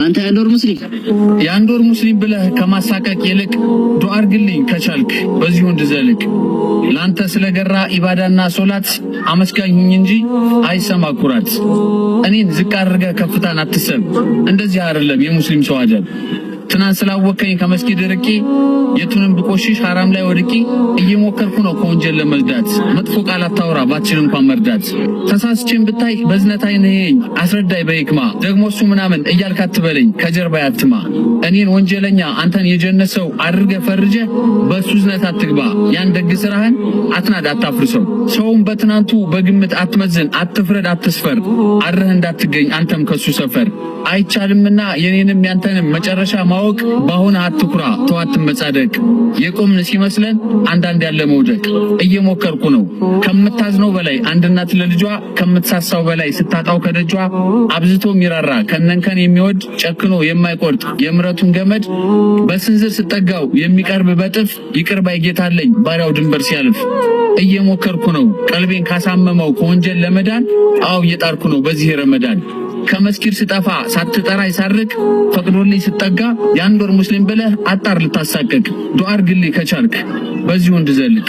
አንተ የአንድ ወር ሙስሊም ብለህ ከማሳቀቅ ይልቅ ዱዓ አድርግልኝ ከቻልክ በዚሁ እንድዘልቅ። ላንተ ስለገራ ኢባዳና ሶላት አመስጋኝ ሁኝ እንጂ አይሰማ ኩራት። እኔን ዝቅ አድርገህ ከፍታን አትሰብ፣ እንደዚህ አይደለም የሙስሊም ሰው አጀብ። ትናንት ስላወከኝ ከመስጊድ ርቄ የቱንም ብቆሽሽ ሐራም ላይ ወድቄ እየሞከርኩ ነው ከወንጀል ለመዝዳት። መጥፎ ቃል አታውራ ባትችል እንኳን መርዳት። ተሳስቼን ብታይ በዝነት አይነኝ አስረዳይ በህክማ። ደግሞ እሱ ምናምን እያልክ አትበለኝ ከጀርባ ያትማ። እኔን ወንጀለኛ አንተን የጀነት ሰው አድርገህ ፈርጀህ በሱ ዝነት አትግባ። ያን ደግ ስራህን አትናድ አታፍርሰው። ሰውን በትናንቱ በግምት አትመዝን፣ አትፍረድ አትስፈር። አድረህ እንዳትገኝ አንተም ከሱ ሰፈር። አይቻልምና የኔንም ያንተንም መጨረሻ ማወቅ ባሁን አትኩራ ተዋት መጻደቅ። የቆምን ሲመስለን አንዳንድ ያለ መውደቅ። እየሞከርኩ ነው ከምታዝነው በላይ አንድ እናት ለልጇ ከምትሳሳው በላይ ስታጣው ከደጇ። አብዝቶ ሚራራ ከነንከን የሚወድ ጨክኖ የማይቆርጥ የምረቱን ገመድ። በስንዝር ስጠጋው የሚቀርብ በጥፍ ይቅር ባይ ጌታ አለኝ ባሪያው ድንበር ሲያልፍ። እየሞከርኩ ነው ቀልቤን ካሳመመው ከወንጀል ለመዳን። አው እየጣርኩ ነው በዚህ ረመዳን። ከመስጊድ ስጠፋ ሳትጠራይ ሳርቅ ፈቅዶልኝ ስጠጋ የአንድ ወር ሙስሊም ብለህ አጣር ልታሳቀቅ። ዱዓ አድርግልኝ ከቻልክ በዚሁ እንድዘልቅ።